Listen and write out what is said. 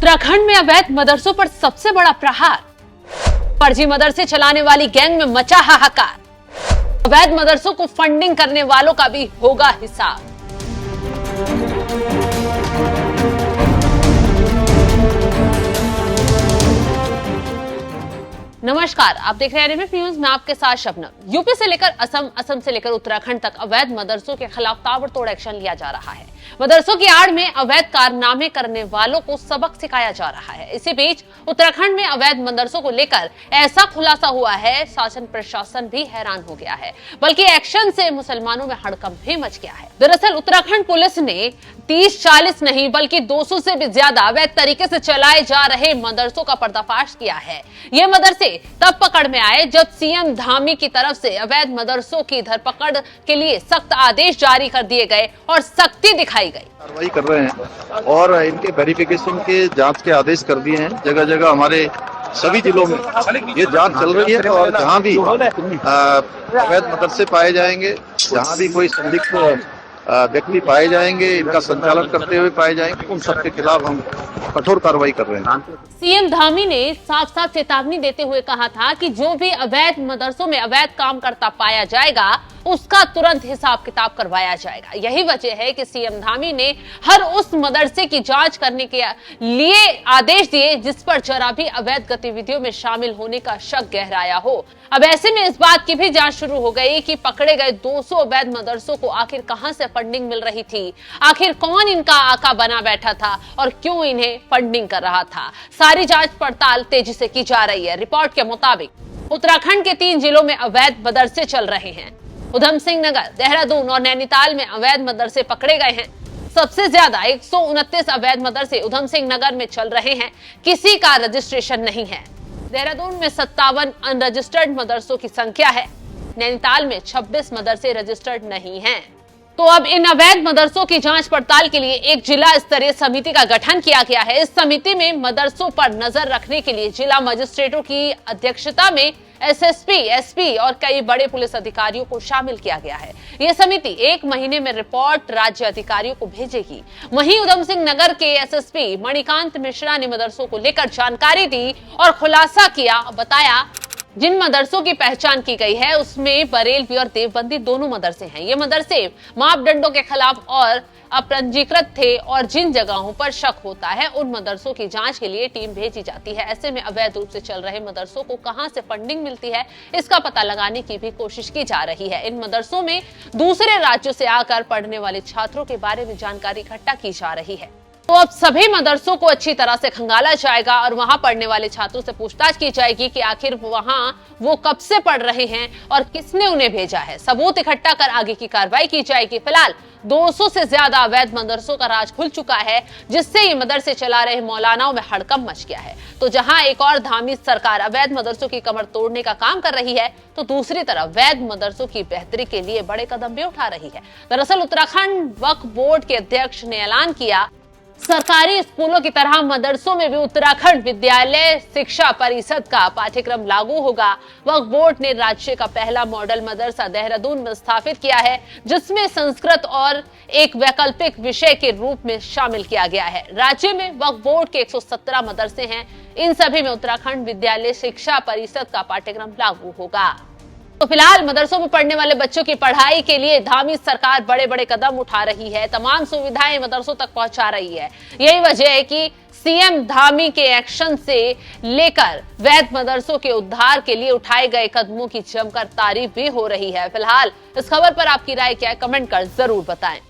उत्तराखंड में अवैध मदरसों पर सबसे बड़ा प्रहार। फर्जी मदरसे चलाने वाली गैंग में मचा हाहाकार। अवैध मदरसों को फंडिंग करने वालों का भी होगा हिसाब। नमस्कार, आप देख रहे हैं एनएमएफ न्यूज में आपके साथ शबनम। यूपी से लेकर असम, असम से लेकर उत्तराखंड तक अवैध मदरसों के खिलाफ ताबड़तोड़ एक्शन लिया जा रहा है। मदरसों की आड़ में अवैध कारनामे करने वालों को सबक सिखाया जा रहा है। इसी बीच उत्तराखंड में अवैध मदरसों को लेकर ऐसा खुलासा हुआ है, शासन प्रशासन भी हैरान हो गया है, बल्कि एक्शन से मुसलमानों में हड़कंप भी मच गया है। दरअसल उत्तराखंड पुलिस ने 30-40 नहीं बल्कि 200 से भी ज्यादा अवैध तरीके से चलाए जा रहे मदरसों का पर्दाफाश किया है। ये मदरसे तब पकड़ में आए जब सीएम धामी की तरफ से अवैध मदरसों की धरपकड़ के लिए सख्त आदेश जारी कर दिए गए और सख्ती दिखाई गई। कार्रवाई कर रहे हैं और इनके वेरिफिकेशन के जांच के आदेश कर दिए हैं। जगह जगह हमारे सभी जिलों में ये जांच चल रही है और जहां भी अवैध मदरसे पाए जाएंगे, जहां भी कोई संदिग्ध व्यक्ति पाए जाएंगे, इनका संचालन करते हुए पाए जाएंगे, उन सबके खिलाफ हम कठोर कार्रवाई कर रहे हैं। सीएम धामी ने साफ साफ चेतावनी देते हुए कहा था कि जो भी अवैध मदरसों में अवैध काम करता पाया जाएगा उसका तुरंत हिसाब किताब करवाया जाएगा। यही वजह है कि सीएम धामी ने हर उस मदरसे की जांच करने के लिए आदेश दिए जिस पर जरा भी अवैध गतिविधियों में शामिल होने का शक गहराया हो। अब ऐसे में इस बात की भी जांच शुरू हो गई कि पकड़े गए 200 अवैध मदरसों को आखिर कहां से फंडिंग मिल रही थी, आखिर कौन इनका आका बना बैठा था और क्यों इन्हें फंडिंग कर रहा था। सारी जांच पड़ताल तेजी से की जा रही है। रिपोर्ट के मुताबिक उत्तराखंड के 3 जिलों में अवैध मदरसे चल रहे हैं। उधम सिंह नगर, देहरादून और नैनीताल में अवैध मदरसे पकड़े गए हैं। सबसे ज्यादा 129 अवैध मदरसे उधम सिंह नगर में चल रहे हैं। किसी का रजिस्ट्रेशन नहीं है। देहरादून में 57 अनरजिस्टर्ड मदरसों की संख्या है। नैनीताल में 26 मदरसे रजिस्टर्ड नहीं हैं। तो अब इन अवैध मदरसों की जांच पड़ताल के लिए एक जिला स्तरीय समिति का गठन किया गया है। इस समिति में मदरसों पर नजर रखने के लिए जिला मजिस्ट्रेटों की अध्यक्षता में एसएसपी, एसपी और कई बड़े पुलिस अधिकारियों को शामिल किया गया है। यह समिति 1 महीने में रिपोर्ट राज्य अधिकारियों को भेजेगी। वहीं उधम सिंह नगर के एसएसपी मणिकांत मिश्रा ने मदरसों को लेकर जानकारी दी और खुलासा किया। बताया जिन मदरसों की पहचान की गई है उसमें बरेलवी और देवबंदी दोनों मदरसे हैं। ये मदरसे मापदंडों के खिलाफ और अपंजीकृत थे और जिन जगहों पर शक होता है उन मदरसों की जांच के लिए टीम भेजी जाती है। ऐसे में अवैध रूप से चल रहे मदरसों को कहां से फंडिंग मिलती है इसका पता लगाने की भी कोशिश की जा रही है। इन मदरसों में दूसरे राज्यों से आकर पढ़ने वाले छात्रों के बारे में जानकारी इकट्ठा की जा रही है। तो अब सभी मदरसों को अच्छी तरह से खंगाला जाएगा और वहां पढ़ने वाले छात्रों से पूछताछ की जाएगी कि आखिर वहां वो कब से पढ़ रहे हैं और किसने उन्हें भेजा है। सबूत इकट्ठा कर आगे की कार्रवाई की जाएगी। फिलहाल 200 से ज्यादा अवैध मदरसों का राज खुल चुका है, जिससे ये मदरसे चला रहे मौलानाओं में हड़कंप मच गया है। तो जहां एक और धामी सरकार अवैध मदरसों की कमर तोड़ने का काम कर रही है, तो दूसरी तरफ वैध मदरसों की बेहतरी के लिए बड़े कदम भी उठा रही है। दरअसल उत्तराखंड वक्फ बोर्ड के अध्यक्ष ने ऐलान किया, सरकारी स्कूलों की तरह मदरसों में भी उत्तराखंड विद्यालय शिक्षा परिषद का पाठ्यक्रम लागू होगा। वक्फ बोर्ड ने राज्य का पहला मॉडल मदरसा देहरादून में स्थापित किया है, जिसमें संस्कृत और एक वैकल्पिक विषय के रूप में शामिल किया गया है। राज्य में वक्फ बोर्ड के 117 मदरसे हैं। इन सभी में उत्तराखंड विद्यालय शिक्षा परिषद का पाठ्यक्रम लागू होगा। तो फिलहाल मदरसों में पढ़ने वाले बच्चों की पढ़ाई के लिए धामी सरकार बड़े बड़े कदम उठा रही है, तमाम सुविधाएं मदरसों तक पहुंचा रही है। यही वजह है कि सीएम धामी के एक्शन से लेकर वैध मदरसों के उद्धार के लिए उठाए गए कदमों की जमकर तारीफ भी हो रही है। फिलहाल इस खबर पर आपकी राय क्या है, कमेंट कर जरूर बताएं।